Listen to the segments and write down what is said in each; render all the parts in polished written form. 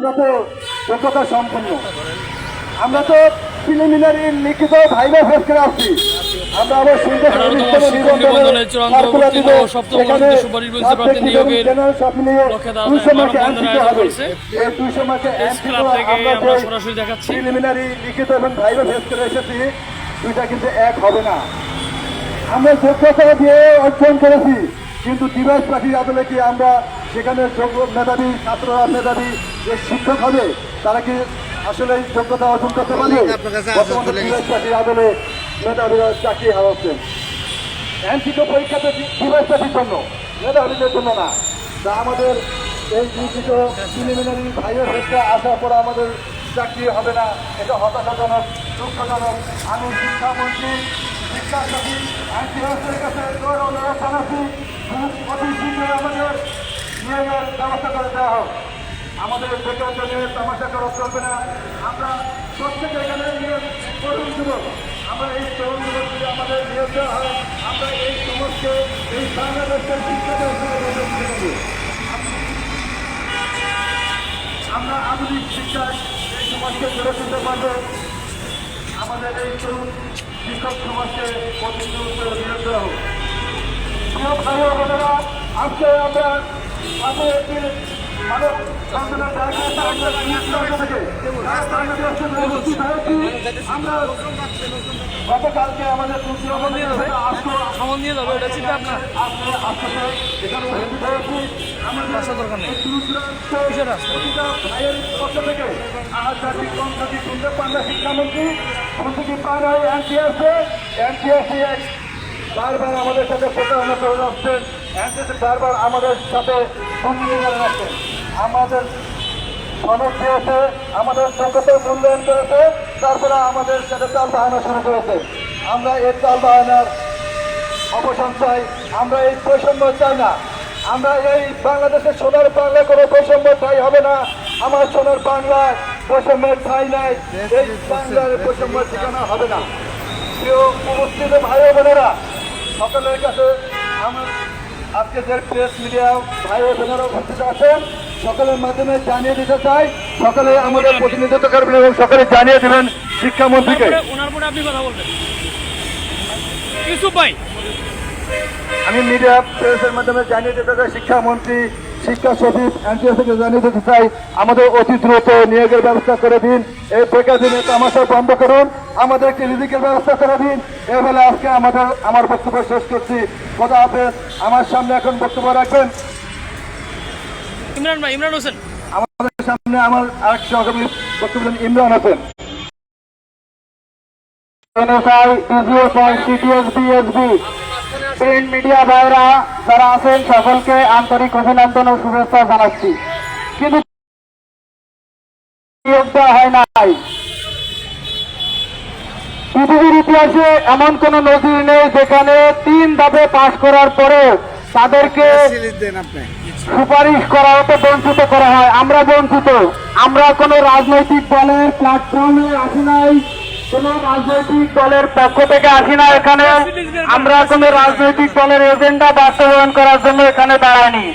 আমরা তো যোগ্যতা সম্পন্ন, আমরা তো প্রিলিমিনারি লিখিত ভাইভা ফেস করে আসছি। আমরা আবার শুনতে প্রিলিমিনারি লিখিত এবং ভাইভা ফেস করে এসেছি, দুইটা কিন্তু এক হবে না। আমরা যোগ্যতা দিয়ে অর্জন করেছি, কিন্তু ডিভাইস পার্টির আদলে কি আমরা সেখানে যোগ্য মেধাবী ছাত্ররা মেধাবী যে শিক্ষক হবে তারা কি আসলে যোগ্যতা অর্জন করতে পারবে? ডিভাইস পার্টির আদলে মেধাবীরা চাকরি হারাচ্ছেন। এনসিক পরীক্ষাতে ডিভাইস পার্টির জন্য, মেধাবীদের জন্য না। তা আমাদের এই লিখিত প্রিলিমিনারি ভাইভা ফেসটা আসার পর আমাদের চাকরি হবে না, এটা হতাশাজনক, দুঃখজনক। আমি শিক্ষামন্ত্রী শিক্ষা সচিব আইনসির কাছে অনুরোধ জানাচ্ছি, অতি শীঘ্রই আমাদের নিয়োগের ব্যবস্থা করে দেওয়া হোক। আমাদের বেকারদের নিয়ে তামাশা করা চলবে না। আমরা প্রত্যেকে এখানে নিয়োগ তরুণ যুবক, আমরা এই তরুণ যুবক যদি আমাদের নিয়োগ দেওয়া হয়, আমরা এই সমাজকে এই বাংলাদেশের শিক্ষাকে আমরা আধুনিক শিক্ষায় এই সমাজকে গড়ে তুলতে পারবো। আমাদের এই তরুণ শিক্ষক সমাজকে প্রতিনিধিত্ব নিয়োগ দেওয়া হোক। প্রিয় ভাই ও বোনেরা, আজকে আমরা একটি মানব বন্ধনের জায়গায় আমরা গতকালকে আমাদের শিক্ষামন্ত্রী বারবার আমাদের সাথে প্রতারণা করে আসছেন, বারবার আমাদের সাথে সঙ্গী রাখছেন। আমাদের সনদ দিয়েছে, আমাদের যোগ্যতার মূল্যায়ন করেছে, তারপরে আমাদের সাথে চাল বাহানা শুরু করেছে। আমরা এই চাল বাহানার অবসান চাই, আমরা এই বৈষম্য চাই না। আমরা এই বাংলাদেশের সোনার বাংলা কোনো বৈষম্য ঠাই হবে না। আমার সোনার বাংলায় বৈষম্যের ঠাই নাই, এই বাংলার বৈষম্যের ঠিকানা হবে না। প্রিয় উপস্থিত ভাই ও বোনেরা, সকলের কাছে আমার আজকে যে প্রেস মিডিয়া ভাই ও বোনেরা উপস্থিত আছেন, সকলের মাধ্যমে জানিয়ে দিতে চাই, সকলে আমাদের প্রতিনিধিত্ব করবেন এবং সকলে জানিয়ে দেবেন শিক্ষামন্ত্রীকে। আমি মিডিয়া প্রেসের মাধ্যমে জানিয়ে দিতে চাই, শিক্ষামন্ত্রী শিক্ষা সচিব এনটিএস থেকে জানিয়ে দিতে চাই, আমাদের অতি দ্রুত নিয়োগের ব্যবস্থা করে দিন। এই বেকার দিনে তামাশা বন্ধ করুন, আমাদের একটি রিজিকের ব্যবস্থা করে দিন। এবেলা আজকে আমার বক্তব্য শেষ করছি। খোদা হাফেজ। আমার সামনে এখন বক্তব্য রাখবেন ইমরান হোসেন। আমাদের সামনে আমার আরেক সহকর্মী বক্তব্য ইমরান হোসেন। প্রিন্ট মিডিয়া ভাইরা যারা আছেন সকলকে আন্তরিক অভিনন্দন ও শুভেচ্ছা জানাচ্ছি। কিন্তু নিয়োগ দেওয়া হয় নাই। পৃথিবীর ইতিহাসে এমন কোন নজির নেই যেখানে 3 ধাপে পাশ করার পরে তাদেরকে সুপারিশ করা হতে বঞ্চিত করা হয়। আমরা বঞ্চিত। আমরা কোন রাজনৈতিক দলের প্ল্যাটফর্মে আসি নাই, কোন রাজনৈতিক দলের পক্ষ থেকে আসি না এখানে। আমরা কোন রাজনৈতিক দলের এজেন্ডা বাস্তবায়ন করার জন্য এখানে দাঁড়াইনি।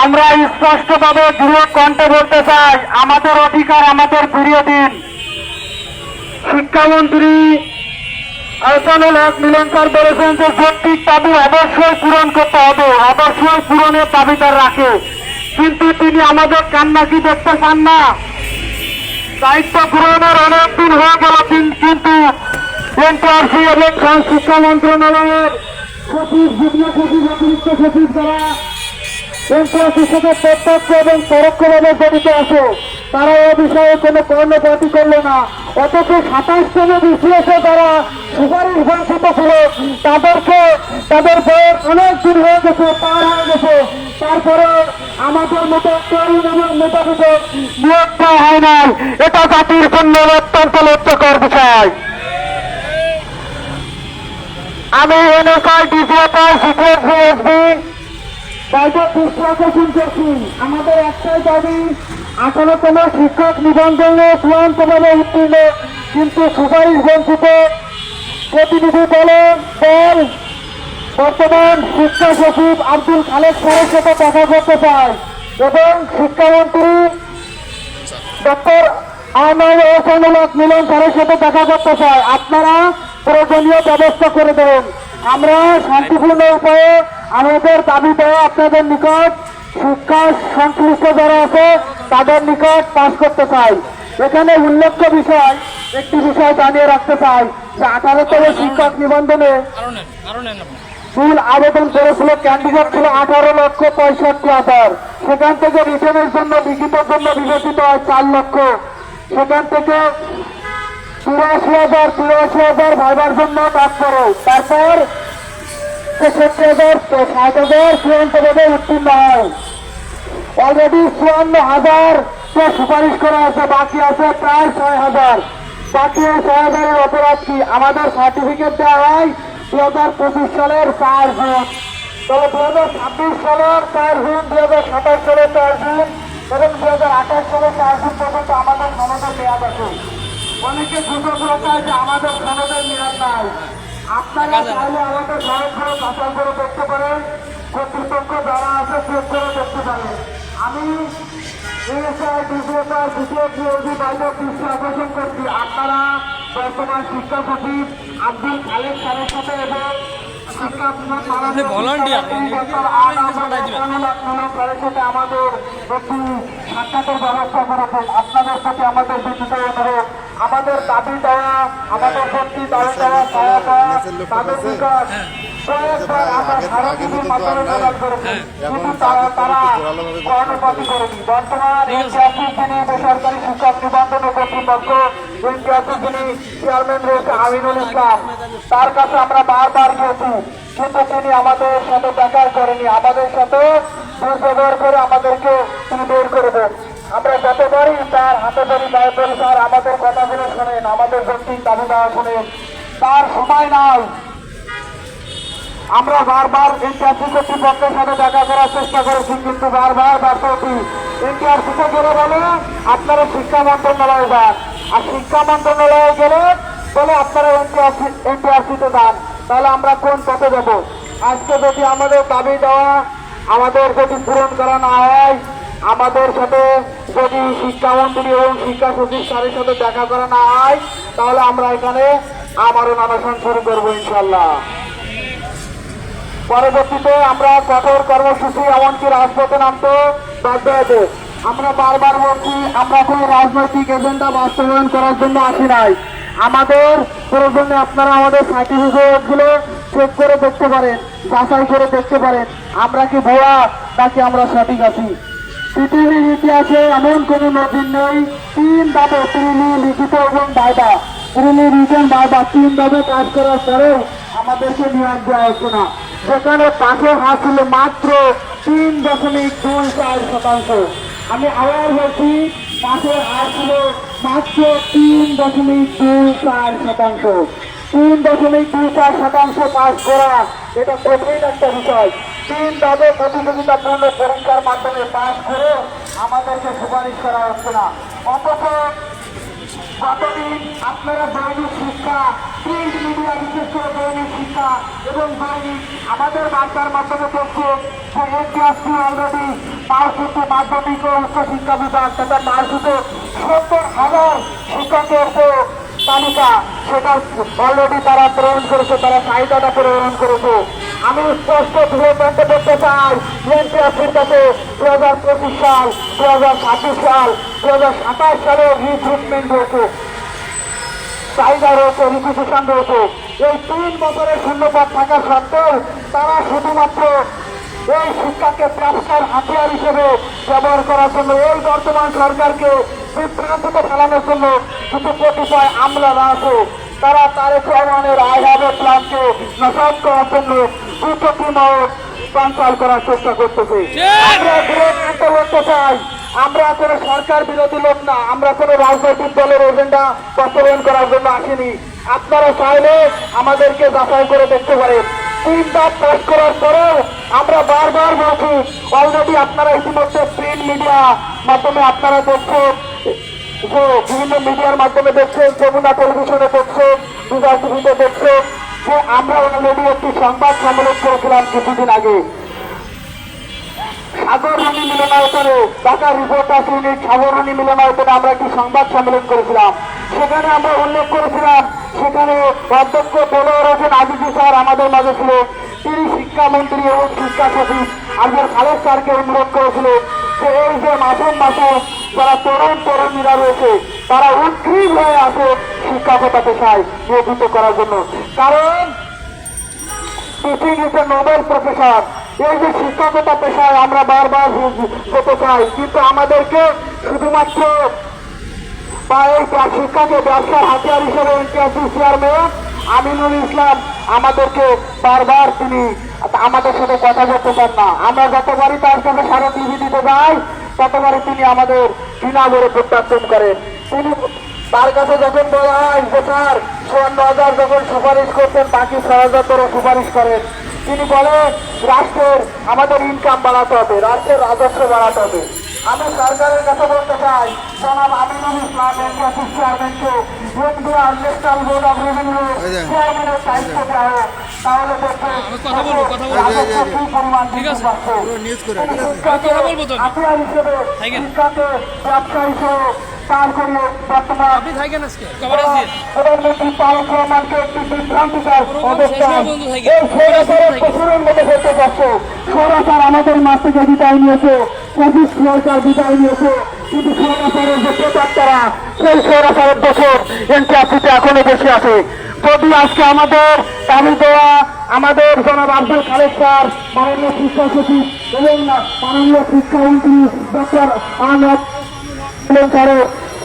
আমরা স্পষ্টভাবে দৃঢ় কণ্ঠে বলতে চাই, আমাদের অধিকার আমাদের ফিরিয়ে দিন। শিক্ষামন্ত্রী আহসানুল হক মিলন স্যার বলেছেন যে যৌক্তিক দাবি অবশ্যই পূরণ করতে হবে, অবশ্যই পূরণের দাবিদার রাখে, কিন্তু তিনি আমাদের কান্নাকি দেখতে চান না। দায়িত্ব গ্রহণের অনেকদিন হয়ে গেল, কিন্তু এনটিআরসি এবং শিক্ষা মন্ত্রণালয়ের সচিব, যুগ্ম সচিব, অতিরিক্ত সচিব যারা এনটিআরসির সাথে প্রত্যক্ষ এবং পরোক্ষভাবে জড়িত আছে, তারা এ বিষয়ে কোনো কর্ণপাতি করল না। অথচ 27তম বিসিএসে তারা সুপারিশ বঞ্চিত ছিল, তাদের বয়স অনেক দিন হয়ে গেছে, পার হয়ে গেছে, তারপরে আমাদের মতো তরুণ এবং মেধাবীদের নিয়োগ দেওয়া হয় নাই। এটা জাতির জন্য অত্যন্ত লজ্জাকর বিষয়। আমি এনএসআই ডিজিএফআই সিক্রেট সিএসবি তাদের দৃষ্টি আকর্ষণ করছি। আমাদের একটাই দাবি, 18তম শিক্ষক নিবন্ধনে চূড়ান্তভাবে উত্তীর্ণ কিন্তু সুপারিশ বঞ্চিত প্রতিনিধি দলের দল বর্তমান শিক্ষা সচিব আব্দুল খালেক স্যারের সাথে দেখা করতে চায় এবং শিক্ষামন্ত্রী ডক্টর আনোয়ার হোসেনুল হক মিলন স্যারের সাথে দেখা করতে চাই, আপনারা প্রয়োজনীয় ব্যবস্থা করে দেবেন। আমরা শান্তিপূর্ণ উপায়ে আমাদের দাবি দেওয়া আপনাদের নিকট শিক্ষা সংশ্লিষ্ট যারা আছে তাদের নিকট পাশ করতে চাই। এখানে উল্লেখ্য বিষয় একটি বিষয় জানিয়ে রাখতে চাই যে 18তম শিক্ষক নিবন্ধনে মূল আবেদন করেছিল ক্যান্ডিডেট ছিল 18,65,000। সেখান থেকে রিটার্নের জন্য লিখিতের জন্য বিবেচিত হয় 4 লক্ষ। সেখান থেকে 84,000 ভাইবার জন্য তারপরে তারপর 63,000 60,000 চূড়ান্ত পদে উত্তীর্ণ হয়। অলরেডি 54,000 সুপারিশ করা আছে, বাকি আছে প্রায় 6,000। বাকি 6,000-এর অপরাধ কি? আমাদের সার্টিফিকেট দেওয়া হয় 2025 সালের 4 জুন, তবে 2026 সালের 4 জুন, 2027 সালের 4 জুন এবং 2028 সালের 4 জুন পর্যন্ত আমাদের সনদের মেয়াদ আছে। অনেকে সুযোগ রক্ষায় যে আমাদের সনদের মেয়াদ নাই। আপনারা চাইলে আমাদের সনদ করে যাচাই করে দেখতে পারেন, কর্তৃপক্ষ যারা আছে চেক করে দেখতে পারেন। আমি এএসআই, ডিজিএসআই, দ্বিতীয় পিএইচডি বাইরে দৃষ্টি আকর্ষণ করছি, আপনারা বর্তমান শিক্ষা সচিব আব্দুল খালেক স্যারের সাথে এবং শিক্ষা আমাদের একটি সাক্ষাতের ব্যবস্থা করেছেন। আপনাদের সাথে আমাদের বিনীত অনুরোধ, আমাদের দাবি দেওয়া, আমাদের ভর্তি দাবি দেওয়া, সহায় দেওয়া তাদের নিকট কয়েকবার আমরা সারাদিনের মাধ্যমে প্রদান করেছি, কিন্তু তারা কর্ণপাতি করেনি। বর্তমান এনটিআরসি যিনি বেসরকারি শিক্ষক নিবন্ধন কর্তৃপক্ষ, এনটিআরসি যিনি চেয়ারম্যান রয়েছে আমিনুল ইসলাম, তার কাছে আমরা বারবার গিয়েছি, কিন্তু তিনি আমাদের সাথে দেখা করেনি। আমাদের সাথে দুর্ব্যবহার করে আমাদেরকে তিনি বের করে দেন। আমরা যতবারই তার হাতে ধরি দায় করি, স্যার আমাদের কথাগুলো শোনেন, আমাদের যৌক্তিক দাবি দেওয়া শোনেন, তার সময় নাই। আমরা বারবার এনটিআরসি কর্তৃপক্ষের সাথে দেখা করার চেষ্টা করেছি, কিন্তু বারবার ব্যর্থ হচ্ছি। এনটিআরসিতে গেলে বলে আপনারা শিক্ষা মন্ত্রণালয়ে যান, আর শিক্ষা মন্ত্রণালয়ে গেলে বলে আপনারা এনটিআরসিতে যান। তাহলে আমরা কোন পথে যাব? আজকে যদি আমাদের দাবি দেওয়া আমাদের যদি পূরণ করা না হয়, আমাদের সাথে যদি শিক্ষামন্ত্রী এবং শিক্ষা সচিব স্যারের সাথে দেখা করা না হয়, তাহলে আমরা এখানে আবারও অনশন শুরু করবো ইনশাল্লাহ। পরবর্তীতে আমরা কঠোর কর্মসূচি এমনকি রাজপথে নামতে বাধ্য হয়েছে। আমরা বারবার বলছি, আমরা কোনো রাজনৈতিক এজেন্ডা বাস্তবায়ন করার জন্য আসি নাই। আমাদের প্রয়োজনে আপনারা আমাদের সার্টিফিকেটগুলো চেক করে দেখতে পারেন, যাচাই করে দেখতে পারেন আমরা কি ভুয়া নাকি আমরা সঠিক আছি। পৃথিবীর ইতিহাসে এমন কোনো নদীর নেই 3 ধাপে প্রিলি, লিখিত এবং ভাইবা, প্রিলি, রিটেন, ভাইবা 3 ধাপে কাজ করার পরেও আমাদেরকে নিয়োগ দেওয়া হচ্ছে না। যেখানে পাশের হার ছিল মাত্র 3.24%। আমি আবার বলছি, পাশের হার ছিল মাত্র 3.24%। 3.24% পাস করা এটা কঠিন একটা বিষয়। 3 ধাপে প্রতিযোগিতাপূর্ণ পরীক্ষার মাধ্যমে পাস করে আমাদেরকে সুপারিশ করা হচ্ছে না। অথচ যতদিন আপনারা দৈনিক শিক্ষা, প্রিন্ট মিডিয়া, বিশেষ করে দৈনিক শিক্ষা এবং দৈনিক আমাদের বার্তার মাধ্যমে দেখছেন যে এনটিআরসি অলরেডি পাঁচশত মাধ্যমিক ও উচ্চ শিক্ষা বিভাগ তথা 70,000 শিক্ষকের যে তালিকা সেটা অলরেডি তারা প্রেরণ করেছে, তারা চাহিদাটা প্রেরণ করেছে। আমি স্পষ্ট ধরে বলতে চাই, এনটিআরসির কাছে 2025 সাল, 2026 সাল, 2027 সালে রিক্রুটমেন্ট রয়েছে, চাহিদা রয়েছে, রিকুইজিশন রয়েছে। এই 3 বছরের শূন্যপদ থাকা সত্ত্বেও তারা শুধুমাত্র এই শিক্ষাকে ব্যবসার হাতিয়ার হিসেবে ব্যবহার করার জন্য, এই বর্তমান সরকারকে বিভ্রান্তিতে ফেলানোর জন্য কিছু কতিপয় আমলারা আছে, তারা তারেক রহমানের আই হ্যাভ এ প্ল্যানকে নস্যাৎ করার জন্য দ্রুততম বানচাল করার চেষ্টা করতেছে। আমরা দৃঢ় বলতে চাই, আমরা কোনো সরকার বিরোধী লোক না, আমরা কোনো রাজনৈতিক দলের এজেন্ডা বাস্তবায়ন করার জন্য আসিনি। আপনারা চাইলে আমাদেরকে যাচাই করে দেখতে পারেন। 3 ধাপ পাস করার পরেও আমরা বারবার বলছি, অলরেডি আপনারা ইতিমধ্যে প্রিন্ট মিডিয়া মাধ্যমে আপনারা দেখছেন, যে বিভিন্ন মিডিয়ার মাধ্যমে দেখছেন, যমুনা টেলিভিশনে দেখছেন, বিজয় টিভিতে দেখছেন, যে আমরা অলরেডি একটি সংবাদ সম্মেলন করেছিলাম কিছুদিন আগে। সাগররণী মিলনায়তনে ঢাকা রিপোর্টার্স ইউনিট সাগররণী মিলনায়তনে আমরা একটি সংবাদ সম্মেলন করেছিলাম। সেখানে আমরা উল্লেখ করেছিলাম, সেখানে অধ্যক্ষ দেলোয়ার হোসেন আজিজি স্যার আমাদের মাঝে ছিলেন। তিনি শিক্ষামন্ত্রী এবং শিক্ষা সচিব আজকের খালেদ স্যারকে অনুরোধ করেছিলেন যে এই যে মাসুম যারা তরুণ তরুণীরা রয়েছে তারা উদ্গ্রীব হয়ে আছে শিক্ষকতা পেশায় নিয়োজিত করার জন্য। কারণ teaching is a noble profession. এই যে শিক্ষকতা পেশায় আমরা বারবার যেতে চাই, কিন্তু আমাদেরকে শুধুমাত্র বা এই শিক্ষাকে ব্যবসার হাতিয়ার হিসেবে এনটিআরসি চেয়ারম্যান আমিনুল ইসলাম আমাদেরকে বারবার তিনি আমাদের সাথে কথা বলতে চান না। আমরা যতবারই তার সাথে সারা টিভি দিতে যাই ততবারই তিনি আমাদের ঘৃণা করে প্রত্যাখ্যান করেন। তিনি তার কাছে যখন বলা হয় যে স্যার ৫৪,০০০ যখন সুপারিশ করতেন বাকি ৬,০০০ সুপারিশ করেন, তিনি বলেন রাষ্ট্রের আমাদের ইনকাম বাড়াতে হবে, রাষ্ট্রের রাজস্ব বাড়াতে হবে। আমি সরকারের কাছে বলতে চাই জনাব আমিনুল ইসলাম এনটিআরসি চেয়ারম্যানকে NBR national board of revenue চেয়ারম্যানের দায়িত্ব দেওয়া হোক। তাহলে দেখবেন রাজস্ব কি পরিমাণ বৃদ্ধি পাচ্ছে। শিক্ষাকে হাতিয়ার হিসেবে, শিক্ষাকে ব্যবসা হিসেবে তার করে বর্তমান প্রধানমন্ত্রী তারেক রহমানকে একটি বিভ্রান্তিকর অবস্থান এই স্বৈরাচারের পশুরের মধ্যে ফেলতে যাচ্ছে। স্বৈরাচার আমাদের মাঠ থেকে বিদায় নিয়েছে, পঁচিশ সরকার বিদায় নিয়েছে, কিন্তু স্বৈরাচারের যে প্রচারতারা সেই স্বৈরাচারের বছর এনটিআরসিতে এখনো বেশি আছে। যদি আজকে আমাদের দাবি দেওয়া আমাদের জনাব আব্দুল খালেদ স্যার, মাননীয় শিক্ষা সচিব এবং মাননীয় শিক্ষামন্ত্রী ডক্টর আহমেদ স্যারের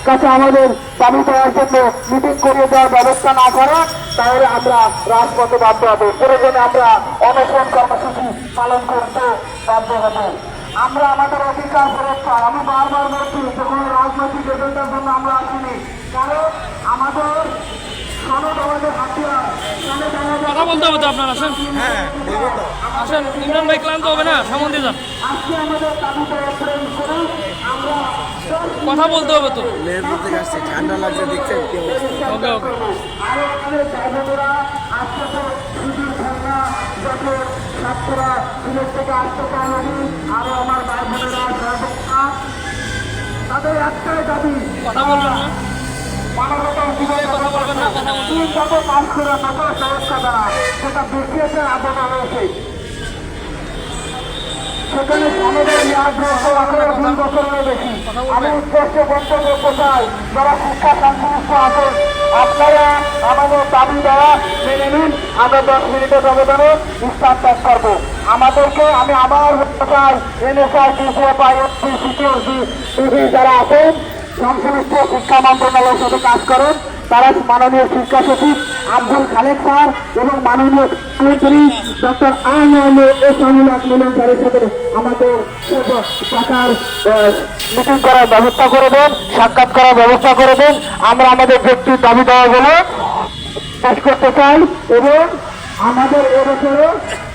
কাছে আমাদের দাবি দেওয়ার জন্য মিটিং করিয়ে দেওয়ার ব্যবস্থা না করে তাহলে আমরা রাজপথে বাধ্য হবো। প্রয়োজনে আমরা অনশন কর্মসূচি পালন করতে বাধ্য হবো। আমরা আমাদের অধিকার ফেরত চাই। আমি বারবার বলছি যে কোনো রাজনৈতিক এজেন্ডার জন্য আমরা আসিনি, কারণ আমাদের সনদ আমাদের হাতিয়ার। কথা বলতে হবে তো আপনার, আসেন আসেন ইমরান ভাই, ক্লান্ত হবে না, সামন দিয়ে যান, আজকে আমাদের দাবিতে ফ্রেম করে আমরা কথা বলতে হবে তো। ঠান্ডা লাগছে দেখছেন কি অবস্থা। ওকে ওকে আরো আমাদের দাবিরা আজকে তো সুদূর ঠান্ডা যত ছাত্ররা সিলেট থেকে আসতে পারেনি, আরো আমার ভাই বোনেরা সর্বক্ষা তাদের একটাই দাবি কথা বলবেন না, মানবতার জীবনে কথা বলবেন না, কথা বলবেন না। যত কাজ করে তত সংস্থা দ্বারা সেটা বিসিএসের আবেদন রয়েছে। সেখানে সনদের মেয়াদ রয়েছে ২ বছরেরও বেশি। আমি উদ্দেশ্যে বক্তব্য করতে চাই, যারা শিক্ষা সংশ্লিষ্ট আছেন আপনারা আমাদের দাবি দেওয়া মেনে নিন। আমরা 10 মিনিটের ব্যবধানে স্টার ত্যাগ করবো। আমাদেরকে আমি আবার বলতে চাই এনএসআই ডিসিএফআই সিকিউরিটি টিভি যারা আছেন সংশ্লিষ্ট শিক্ষা মন্ত্রণালয়ের সাথে কাজ করেন, তারা মাননীয় শিক্ষা সচিব আব্দুল খালেদ স্যার এবং মাননীয় মন্ত্রী ডক্টর আহমেদ মিলন স্যারের সাথে আমাদের টাকার মিটিং করার ব্যবস্থা করে দেন, সাক্ষাৎ করার ব্যবস্থা করে দেন। আমরা আমাদের ব্যক্তির দাবি দেওয়াগুলো পেশ করতে চাই এবং আমাদের এবছরে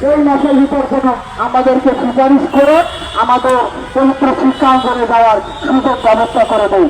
এই মাসের ভিতর যেন আমাদেরকে সুপারিশ করে আমাদের পবিত্র শিক্ষাঙ্গনে যাওয়ার সুযোগ ব্যবস্থা করে দেয়।